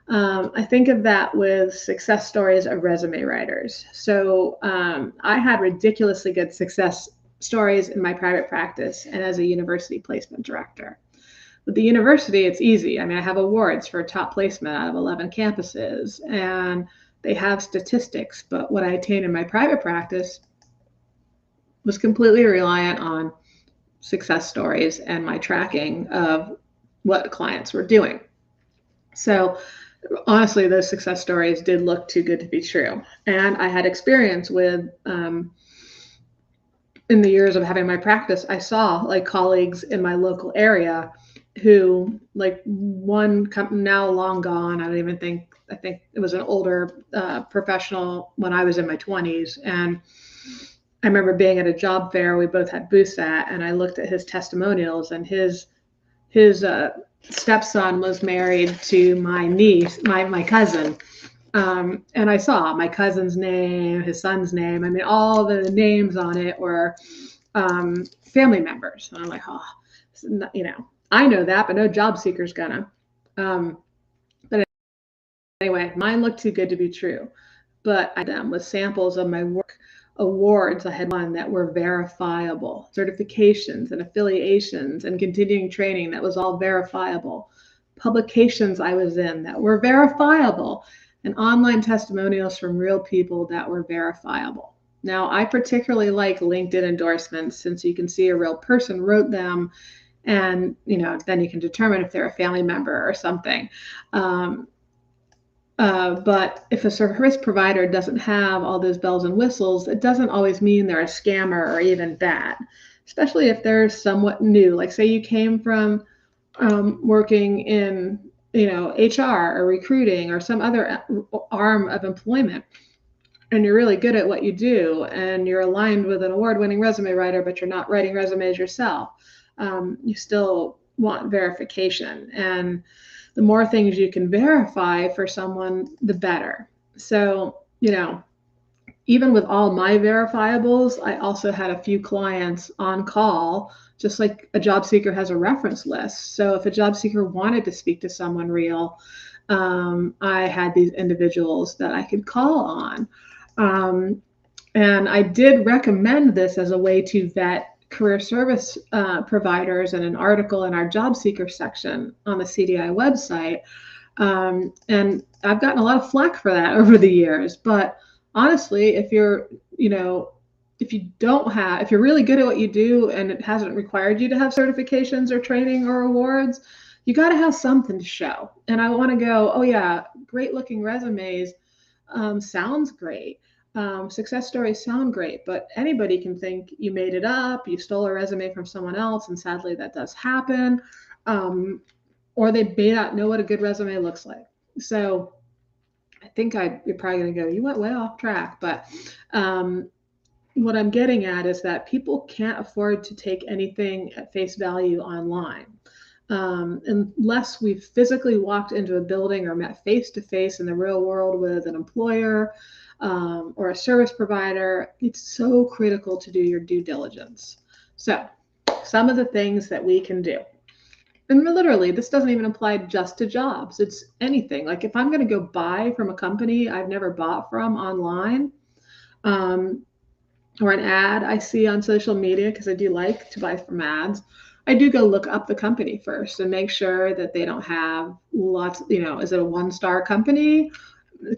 I think of that with success stories of resume writers. So I had ridiculously good success stories in my private practice and as a university placement director. With the university, it's easy. I mean, I have awards for top placement out of 11 campuses, and they have statistics, but what I attained in my private practice was completely reliant on success stories and my tracking of what clients were doing. So honestly, those success stories did look too good to be true. And I had experience with, in the years of having my practice, I saw colleagues in my local area who, one now long gone, I think it was an older professional when I was in my 20s. And I remember being at a job fair we both had booths at, and I looked at his testimonials, and his stepson was married to my niece, my cousin. And I saw my cousin's name, his son's name. I mean, all the names on it were family members. And I'm like, oh, I know that, but no job seeker's gonna. But anyway, mine looked too good to be true. But I them with samples of my work awards I had won that were verifiable, certifications and affiliations and continuing training that was all verifiable, publications I was in that were verifiable, and online testimonials from real people that were verifiable. Now, I particularly like LinkedIn endorsements since you can see a real person wrote them And, then you can determine if they're a family member or something. But if a service provider doesn't have all those bells and whistles, it doesn't always mean they're a scammer or even bad, especially if they're somewhat new. Like, say you came from working in, HR or recruiting or some other arm of employment, and you're really good at what you do, and you're aligned with an award-winning resume writer, but you're not writing resumes yourself. You still want verification, and the more things you can verify for someone, the better. So, even with all my verifiables, I also had a few clients on call, just like a job seeker has a reference list. So if a job seeker wanted to speak to someone real, I had these individuals that I could call on. And I did recommend this as a way to vet career service providers in an article in our job seeker section on the CDI website. And I've gotten a lot of flack for that over the years. But honestly, if you're really good at what you do and it hasn't required you to have certifications or training or awards, you got to have something to show. And I want to go, oh yeah, great looking resumes sounds great. Success stories sound great, but anybody can think you made it up, you stole a resume from someone else, and sadly that does happen. Or they may not know what a good resume looks like. So I think you're probably going to go, you went way off track, but what I'm getting at is that people can't afford to take anything at face value online. Unless we've physically walked into a building or met face to face in the real world with an employer or a service provider, it's so critical to do your due diligence. So some of the things that we can do. And literally, this doesn't even apply just to jobs. It's anything. Like if I'm going to go buy from a company I've never bought from online, or an ad I see on social media, because I do like to buy from ads, I do go look up the company first and make sure that they don't have lots, is it a 1-star company?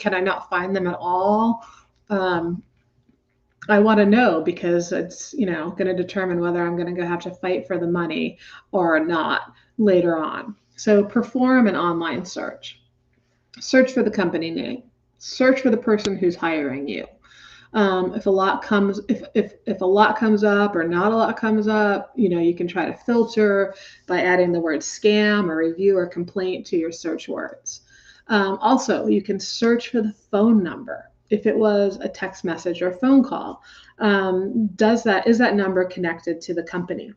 Can I not find them at all? I want to know, because it's, going to determine whether I'm going to go have to fight for the money or not later on. So perform an online search. Search for the company name. Search for the person who's hiring you. If a lot comes up or not a lot comes up, you can try to filter by adding the word scam or review or complaint to your search words. Also, you can search for the phone number. If it was a text message or phone call, is that number connected to the company?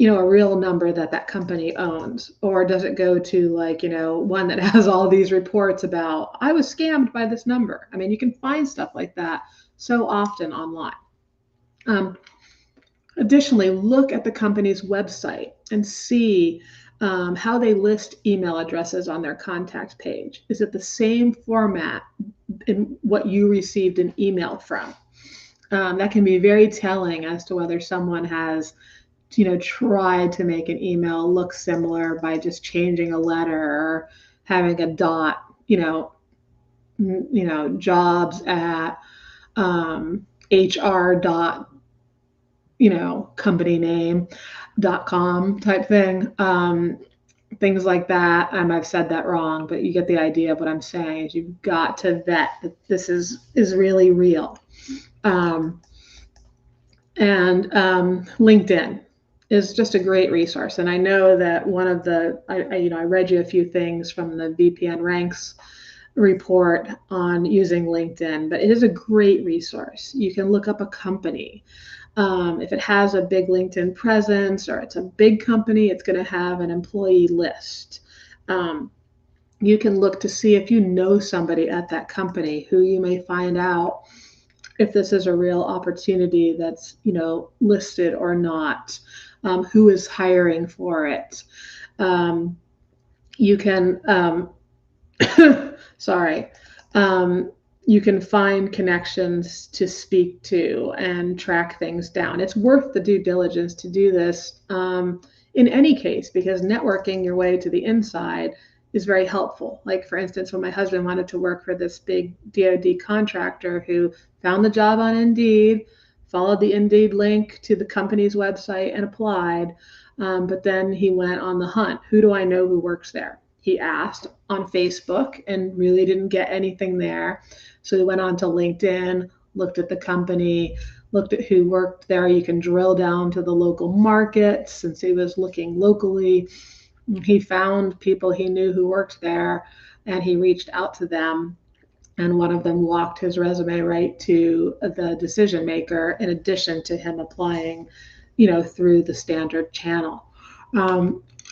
A real number that company owns, or does it go to one that has all these reports about, I was scammed by this number? I mean, you can find stuff like that so often online. Additionally, look at the company's website and see how they list email addresses on their contact page. Is it the same format in what you received an email from? That can be very telling as to whether someone has tried to make an email look similar by just changing a letter or having a dot, jobs at HR dot, company name.com type thing. Things like that. I've said that wrong, but you get the idea of what I'm saying. Is you've got to vet that this is really real. And LinkedIn is just a great resource. And I know that one of I read you a few things from the VPNRanks report on using LinkedIn, but it is a great resource. You can look up a company. If it has a big LinkedIn presence or it's a big company, it's going to have an employee list. You can look to see if you know somebody at that company who you may find out if this is a real opportunity that's, listed or not, who is hiring for it. You can, you can find connections to speak to and track things down. It's worth the due diligence to do this in any case, because networking your way to the inside is very helpful. Like, for instance, when my husband wanted to work for this big DoD contractor who found the job on Indeed, followed the Indeed link to the company's website and applied. But then he went on the hunt. Who do I know who works there? He asked on Facebook and really didn't get anything there. So he went on to LinkedIn, looked at the company, looked at who worked there. You can drill down to the local market since he was looking locally. He found people he knew who worked there and he reached out to them. And one of them walked his resume right to the decision maker in addition to him applying, through the standard channel.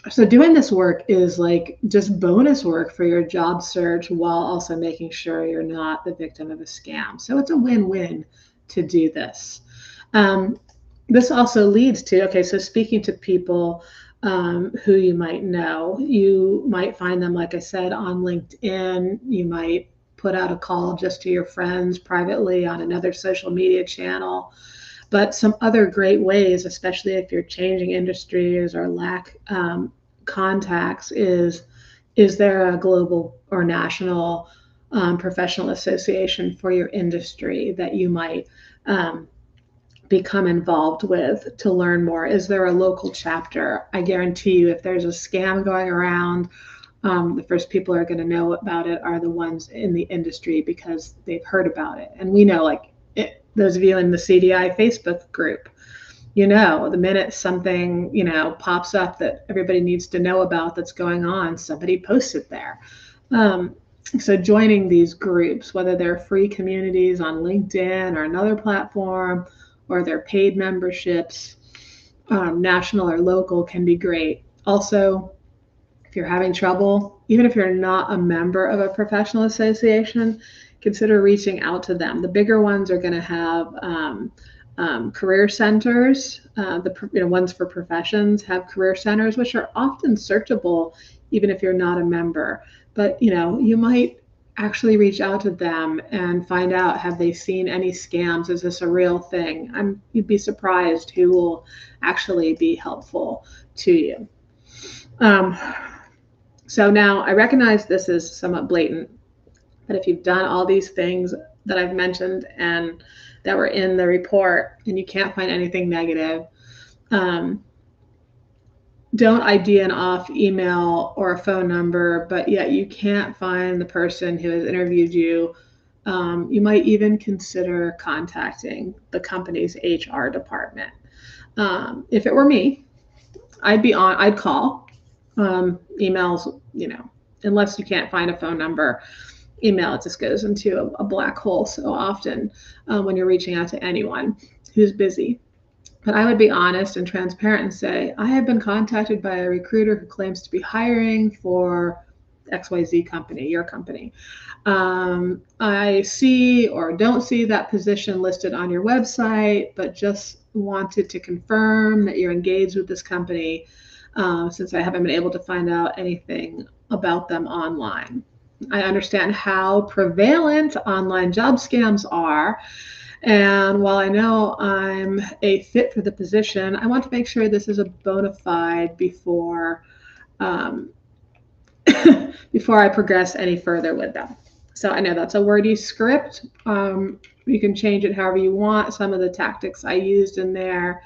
So doing this work is like just bonus work for your job search while also making sure you're not the victim of a scam. So it's a win-win to do this. This also leads to, okay, so speaking to people who you might know, you might find them, like I said, on LinkedIn. You might put out a call just to your friends privately on another social media channel. But some other great ways, especially if you're changing industries or lack contacts, is there a global or national professional association for your industry that you might become involved with to learn more? Is there a local chapter? I guarantee you, if there's a scam going around, the first people who are going to know about it are the ones in the industry because they've heard about it. And we know, like those of you in the CDI Facebook group, the minute something, pops up that everybody needs to know about that's going on, somebody posts it there. So joining these groups, whether they're free communities on LinkedIn or another platform, or they're paid memberships, national or local, can be great. Also, if you're having trouble, even if you're not a member of a professional association, consider reaching out to them. The bigger ones are going to have career centers. The ones for professions have career centers, which are often searchable, even if you're not a member. But you might actually reach out to them and find out, have they seen any scams? Is this a real thing? You'd be surprised who will actually be helpful to you. So now I recognize this is somewhat blatant, but if you've done all these things that I've mentioned and that were in the report and you can't find anything negative, don't ID an off email or a phone number, but yet you can't find the person who has interviewed you, you might even consider contacting the company's HR department. If it were me, I'd call. Emails, unless you can't find a phone number, email, it just goes into a black hole so often when you're reaching out to anyone who's busy. But I would be honest and transparent and say, I have been contacted by a recruiter who claims to be hiring for XYZ company, your company. I see or don't see that position listed on your website, but just wanted to confirm that you're engaged with this company since I haven't been able to find out anything about them online. I understand how prevalent online job scams are. And while I know I'm a fit for the position, I want to make sure this is a bona fide before before I progress any further with them. So I know that's a wordy script. You can change it however you want. Some of the tactics I used in there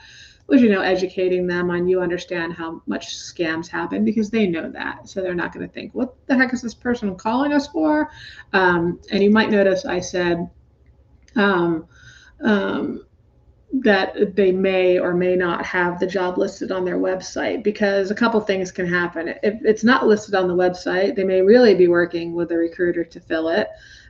was, educating them on, you understand how much scams happen, because they know that. So they're not going to think, what the heck is this person calling us for? And you might notice I said that they may or may not have the job listed on their website, because a couple things can happen. If it's not listed on the website, they may really be working with a recruiter to fill it,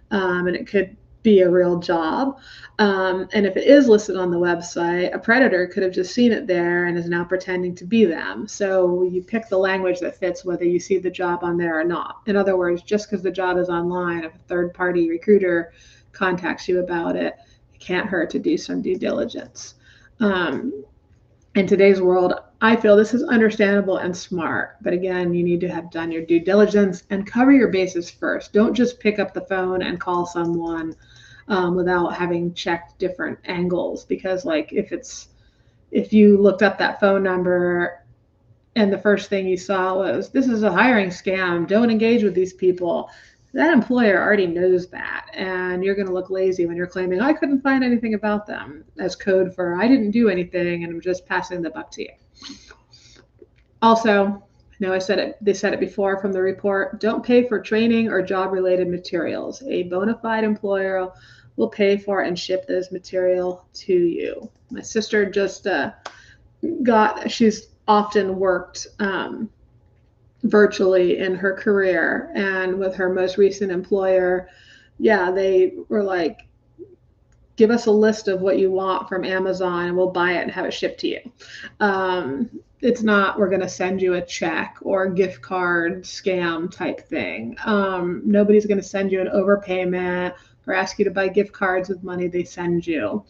and it could be a real job. And if it is listed on the website, a predator could have just seen it there and is now pretending to be them. So you pick the language that fits whether you see the job on there or not. In other words, just because the job is online, if a third-party recruiter contacts you about it, it can't hurt to do some due diligence. In today's world, I feel this is understandable and smart, but again, you need to have done your due diligence and cover your bases first. Don't just pick up the phone and call someone without having checked different angles, because if you looked up that phone number and the first thing you saw was, this is a hiring scam, don't engage with these people, that employer already knows that, and you're going to look lazy when you're claiming I couldn't find anything about them as code for I didn't do anything and I'm just passing the buck to you. Also, I said it, they said it before from the report, don't pay for training or job related materials. A bona fide employer will pay for and ship those material to you. My sister just she's often worked virtually in her career, and with her most recent employer, they were like, give us a list of what you want from Amazon and we'll buy it and have it shipped to you. It's not, we're going to send you a check or a gift card scam type thing. Nobody's going to send you an overpayment or ask you to buy gift cards with money they send you.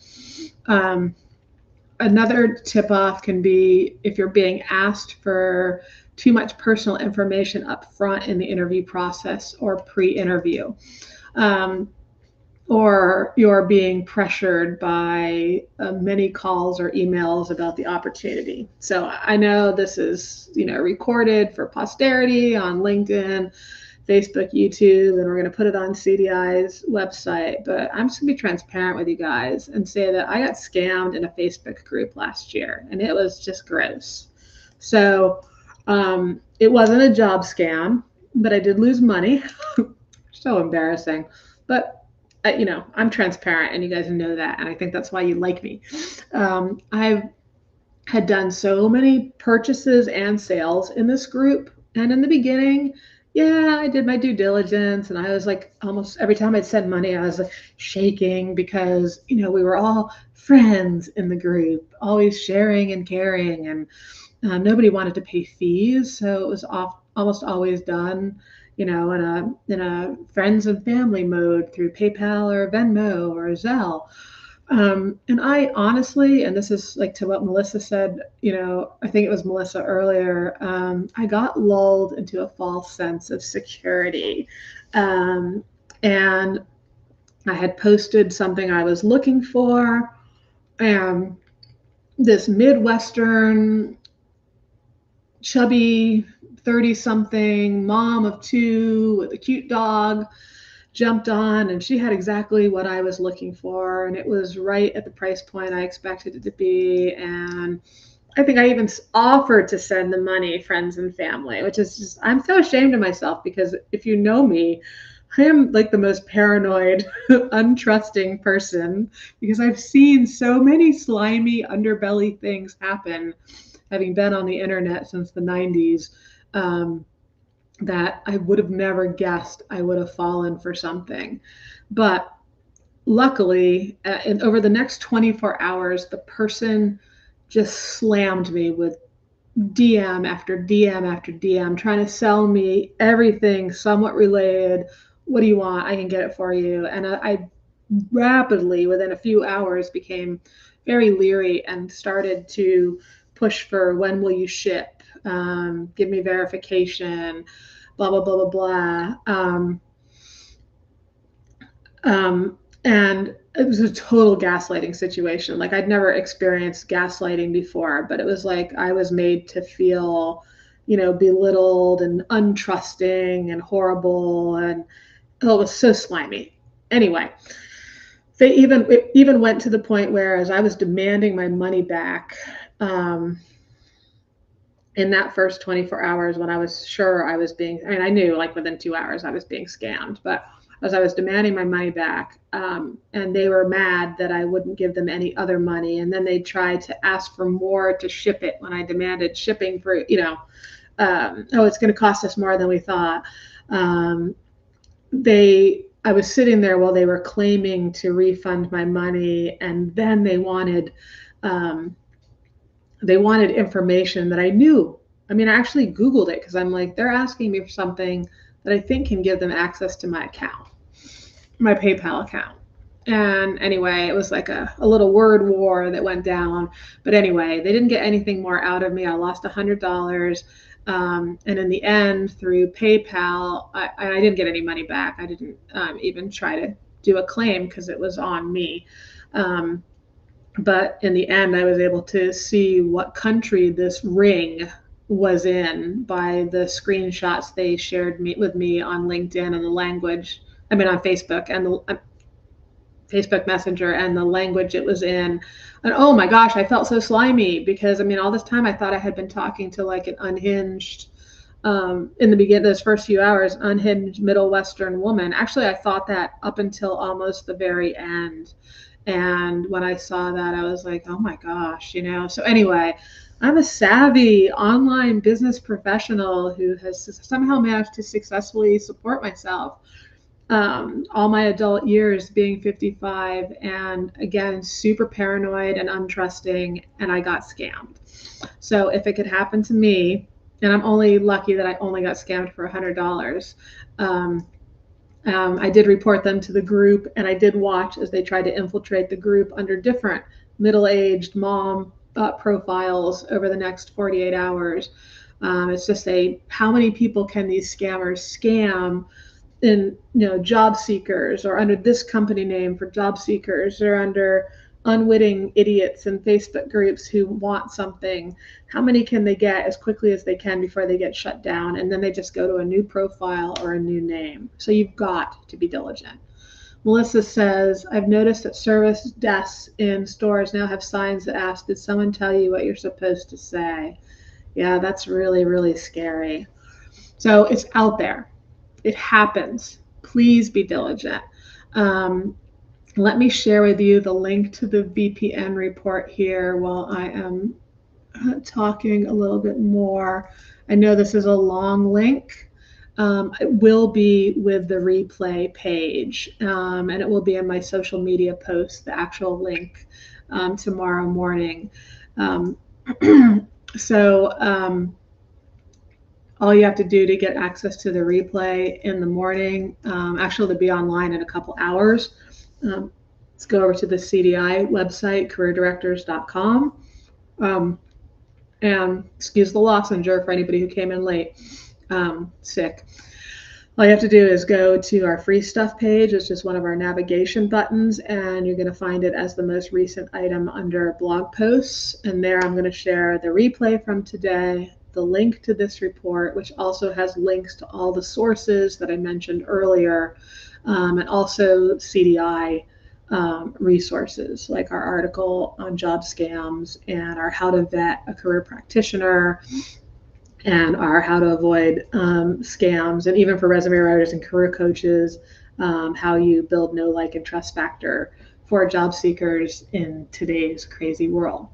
Another tip off can be if you're being asked for too much personal information up front in the interview process or pre-interview. Or you're being pressured by many calls or emails about the opportunity. So I know this is, recorded for posterity on LinkedIn, Facebook, YouTube, and we're going to put it on CDI's website. But I'm just going to be transparent with you guys and say that I got scammed in a Facebook group last year, and it was just gross. So it wasn't a job scam, but I did lose money. So embarrassing. But I'm transparent and you guys know that. And I think that's why you like me. I've had done so many purchases and sales in this group. And in the beginning, I did my due diligence. And I was like, almost every time I'd send money, I was like shaking because, we were all friends in the group, always sharing and caring. And nobody wanted to pay fees. So it was almost always done in a friends and family mode through PayPal or Venmo or Zelle. And I honestly, and this is like to what Melissa said, I think it was Melissa earlier, I got lulled into a false sense of security. And I had posted something I was looking for, and this Midwestern chubby 30-something mom of 2 with a cute dog jumped on, and she had exactly what I was looking for, and it was right at the price point I expected it to be. And I think I even offered to send the money, friends and family, which is just, I'm so ashamed of myself because if you know me, I am like the most paranoid, untrusting person because I've seen so many slimy underbelly things happen, having been on the internet since the 90s. That I would have never guessed I would have fallen for something. But luckily, over the next 24 hours, the person just slammed me with DM after DM after DM, trying to sell me everything somewhat related. What do you want? I can get it for you. And I rapidly, within a few hours, became very leery and started to push for when will you ship? Give me verification, blah, blah, blah, blah, blah. And it was a total gaslighting situation. Like I'd never experienced gaslighting before, but it was like I was made to feel, belittled and untrusting and horrible. And it was so slimy. Anyway, it even went to the point where as I was demanding my money back, in that first 24 hours when I was sure I was I knew like within 2 hours I was being scammed, but as I was demanding my money back, and they were mad that I wouldn't give them any other money. And then they tried to ask for more to ship it when I demanded shipping for, it's going to cost us more than we thought. I was sitting there while they were claiming to refund my money. And then they wanted information that I knew. I mean, I actually Googled it because I'm like, they're asking me for something that I think can give them access to my account, my PayPal account. And anyway, it was like a little word war that went down. But anyway, they didn't get anything more out of me. I lost $100. And in the end, through PayPal, I didn't get any money back. I didn't even try to do a claim because it was on me. But in the end, I was able to see what country this ring was in by the screenshots they shared with me on LinkedIn and the language, on Facebook and the Facebook Messenger and the language it was in. And oh my gosh, I felt so slimy because all this time I thought I had been talking to like an unhinged, in the beginning, those first few hours, unhinged Middle Western woman. Actually, I thought that up until almost the very end. And when I saw that, I was like, oh my gosh, So anyway, I'm a savvy online business professional who has somehow managed to successfully support myself all my adult years, being 55, and again, super paranoid and untrusting, and I got scammed. So if it could happen to me, and I'm only lucky that I only got scammed for $100. I did report them to the group, and I did watch as they tried to infiltrate the group under different middle-aged mom profiles over the next 48 hours. It's just how many people can these scammers scam in job seekers, or under this company name for job seekers, or under unwitting idiots in Facebook groups who want something? How many can they get as quickly as they can before they get shut down, and then they just go to a new profile or a new name? So you've got to be diligent. Melissa says, I've noticed that service desks in stores now have signs that ask, did someone tell you what you're supposed to say? Yeah, that's really, really scary. So it's out there. It happens. Please be diligent. Let me share with you the link to the VPN report here while I am talking a little bit more. I know this is a long link. It will be with the replay page, and it will be in my social media post, the actual link, tomorrow morning. All you have to do to get access to the replay in the morning, actually to be online in a couple hours, let's go over to the CDI website, careerdirectors.com, and excuse the lozenger for anybody who came in late, sick. All you have to do is go to our free stuff page. It's just one of our navigation buttons, and you're going to find it as the most recent item under blog posts. And there I'm going to share the replay from today, the link to this report, which also has links to all the sources that I mentioned earlier, and also CDI resources, like our article on job scams, and our how to vet a career practitioner, and our how to avoid scams, and even for resume writers and career coaches, how you build know, like, and trust factor for job seekers in today's crazy world.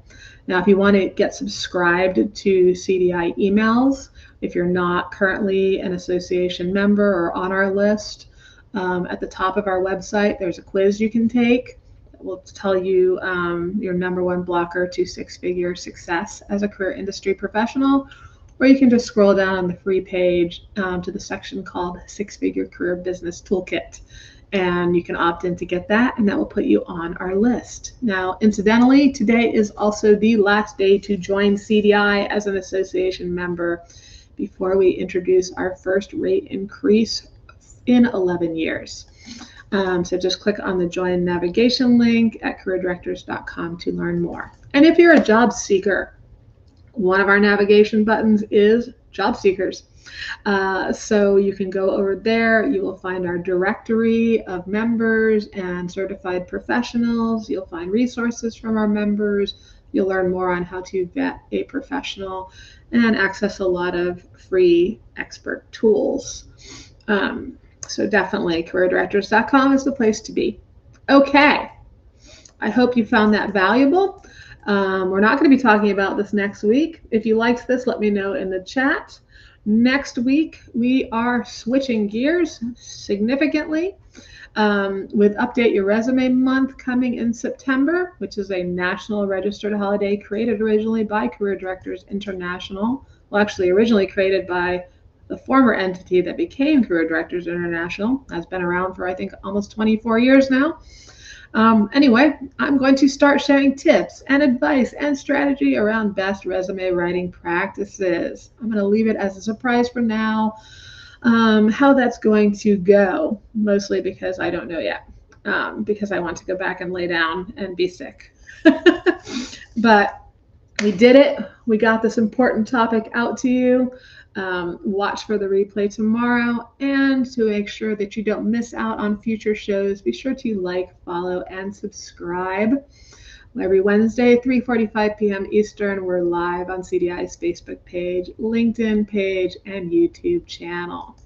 Now, if you want to get subscribed to CDI emails, if you're not currently an association member or on our list, at the top of our website, there's a quiz you can take that will tell you your #1 blocker to six-figure success as a career industry professional. Or you can just scroll down on the free page to the section called Six-Figure Career Business Toolkit. And you can opt in to get that, and that will put you on our list. Now, incidentally, today is also the last day to join CDI as an association member before we introduce our first rate increase in 11 years. So just click on the join navigation link at careerdirectors.com to learn more. And if you're a job seeker, one of our navigation buttons is job seekers. So you can go over there. You will find our directory of members and certified professionals. You'll find resources from our members. You'll learn more on how to vet a professional and access a lot of free expert tools. So definitely careerdirectors.com is the place to be. Okay, I hope you found that valuable. We're not going to be talking about this next week. If you liked this, let me know in the chat. Next week, we are switching gears significantly with Update Your Resume Month coming in September, which is a national registered holiday created originally by Career Directors International. Well, actually originally created by the former entity that became Career Directors International. Has been around for, I think, almost 24 years now. Anyway, I'm going to start sharing tips and advice and strategy around best resume writing practices. I'm going to leave it as a surprise for now. How that's going to go, mostly because I don't know yet, because I want to go back and lay down and be sick. But We did it. We got this important topic out to you. Watch for the replay tomorrow. And to make sure that you don't miss out on future shows, be sure to like, follow, and subscribe. Every Wednesday, 3:45 p.m. Eastern, we're live on CDI's Facebook page, LinkedIn page, and YouTube channel.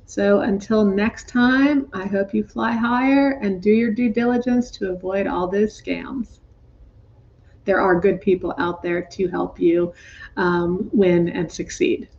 So until next time, I hope you fly higher and do your due diligence to avoid all those scams. There are good people out there to help you win and succeed.